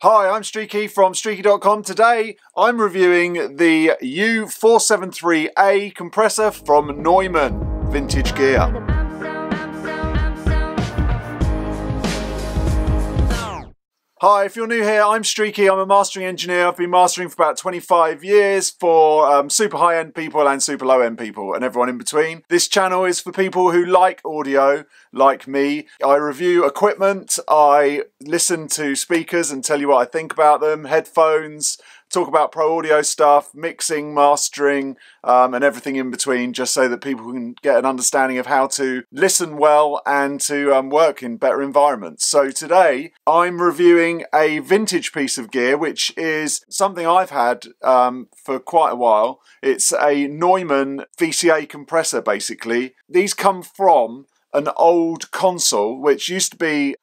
Hi, I'm Streaky from Streaky.com. Today I'm reviewing the U473A compressor from Neumann, vintage gear. Hi, if you're new here, I'm Streaky. I'm a mastering engineer. I've been mastering for about 25 years for super high-end people and super low-end people and everyone in between. This channel is for people who like audio, like me. I review equipment, I listen to speakers and tell you what I think about them, headphones, talk about pro audio stuff, mixing, mastering, and everything in between, just so that people can get an understanding of how to listen well and to work in better environments. So today I'm reviewing a vintage piece of gear, which is something I've had for quite a while. It's a Neumann VCA compressor, basically. These come from an old console, which used to be,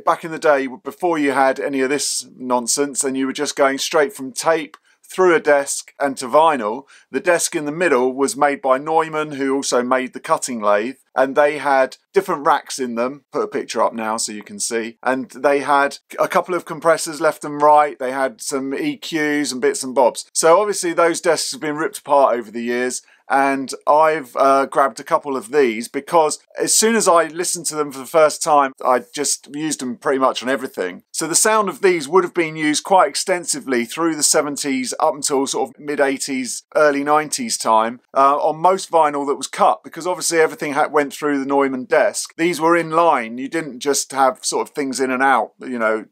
back in the day, before you had any of this nonsense, and you were just going straight from tape through a desk and to vinyl. The desk in the middle was made by Neumann, who also made the cutting lathe, and they had different racks in them. Put a picture up now so you can see. And they had a couple of compressors left and right. They had some EQs and bits and bobs. So obviously those desks have been ripped apart over the years, and I've grabbed a couple of these because as soon as I listened to them for the first time, I just used them pretty much on everything. So the sound of these would have been used quite extensively through the 70s up until sort of mid-80s, early 90s time on most vinyl that was cut, because obviously everything went through the Neumann desk. These were in line. You didn't just have sort of things in and out, you know,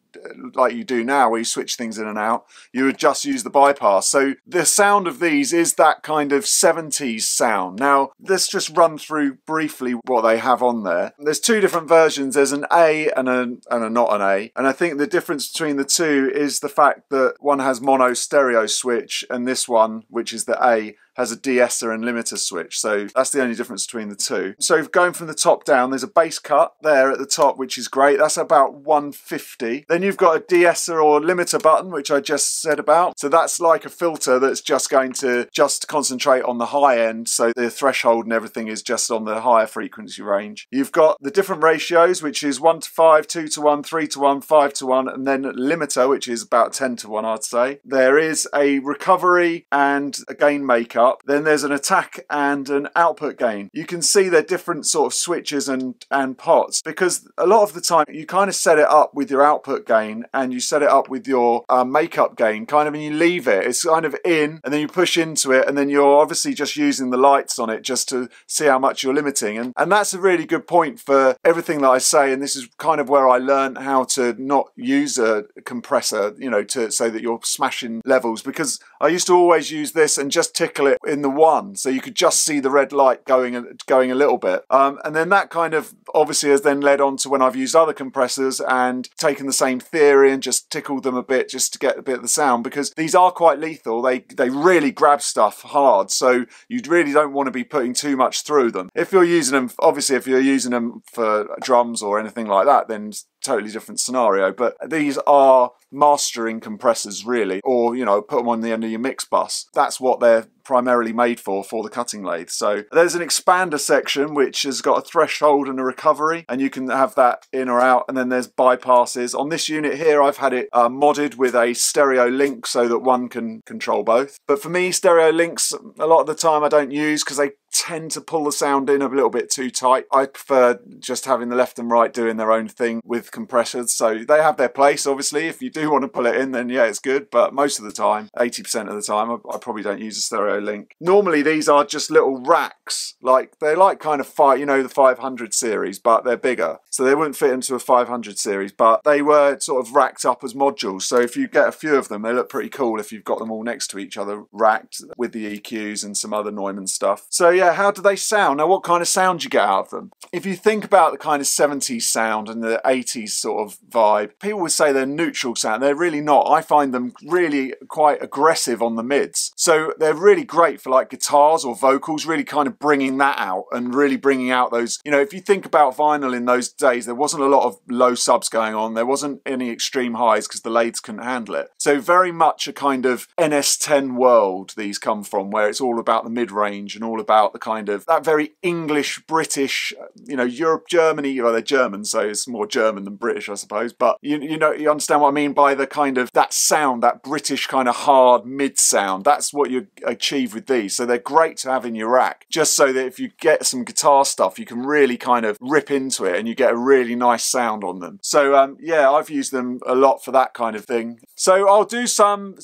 like you do now where you switch things in and out. You would just use the bypass. So the sound of these is that kind of 70s sound. Now let's just run through briefly what they have on there. There's two different versions. There's an A and a not an A, and I think the difference between the two is the fact that one has mono stereo switch and this one, which is the A, has a de-esser and limiter switch. So that's the only difference between the two. So going from the top down, there's a bass cut there at the top, which is great. That's about 150. Then you've got a de-esser or limiter button, which I just said about. So that's like a filter that's just going to concentrate on the high end. So the threshold and everything is just on the higher frequency range. You've got the different ratios, which is 1 to 5, 2 to 1, 3 to 1, 5 to 1, and then limiter, which is about 10 to 1, I'd say. There is a recovery and a gain makeup. Then there's an attack and an output gain. You can see they're different sort of switches and pots, because a lot of the time you kind of set it up with your output gain and you set it up with your makeup gain, kind of, and you leave it. It's kind of in, and then you push into it, and then you're obviously just using the lights on it just to see how much you're limiting. And that's a really good point for everything that I say, and this is kind of where I learned how to not use a compressor, you know, so that you're smashing levels, because I used to always use this and just tickle it in the one, so you could just see the red light going a little bit, and then that kind of obviously has then led on to when I've used other compressors and taken the same theory and just tickled them a bit just to get a bit of the sound, because these are quite lethal. They really grab stuff hard, so you really don't want to be putting too much through them. If you're using them, obviously if you're using them for drums or anything like that, then totally different scenario. But these are mastering compressors, really, or, you know, put them on the end of your mix bus. That's what they're primarily made for the cutting lathe. So there's an expander section which has got a threshold and a recovery, and you can have that in or out, and then there's bypasses. On this unit here I've had it modded with a stereo link so that one can control both. But for me, stereo links a lot of the time I don't use because they tend to pull the sound in a little bit too tight. I prefer just having the left and right doing their own thing with compressors. So they have their place, obviously. If you do want to pull it in, then yeah, it's good. But most of the time, 80% of the time, I probably don't use a stereo link. Normally these are just little racks, like they're like kind of the 500 series, but they're bigger. So they wouldn't fit into a 500 series, but they were sort of racked up as modules. So if you get a few of them, they look pretty cool if you've got them all next to each other, racked with the EQs and some other Neumann stuff. So yeah, how do they sound? Now, what kind of sound you get out of them? If you think about the kind of 70s sound and the 80s sort of vibe, people would say they're neutral sound. They're really not. I find them really quite aggressive on the mids. So they're really great for like guitars or vocals, really kind of bringing that out and really bringing out those, you know, if you think about vinyl in those days, there wasn't a lot of low subs going on. There wasn't any extreme highs because the lathes couldn't handle it. So very much a kind of NS10 world these come from, where it's all about the mid-range and all about out the kind of, that very English, British, you know, Europe, Germany, well, they're German, so it's more German than British, I suppose, but you know, you understand what I mean by the kind of, that sound, that British kind of hard mid sound. That's what you achieve with these. So they're great to have in your rack, just so that if you get some guitar stuff, you can really kind of rip into it and you get a really nice sound on them. So yeah, I've used them a lot for that kind of thing. So I'll do some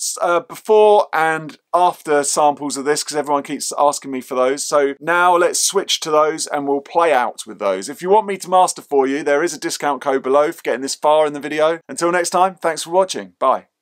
before and after samples of this, because everyone keeps asking me for those. So now let's switch to those and we'll play out with those. If you want me to master for you, there is a discount code below for getting this far in the video. Until next time, thanks for watching. Bye.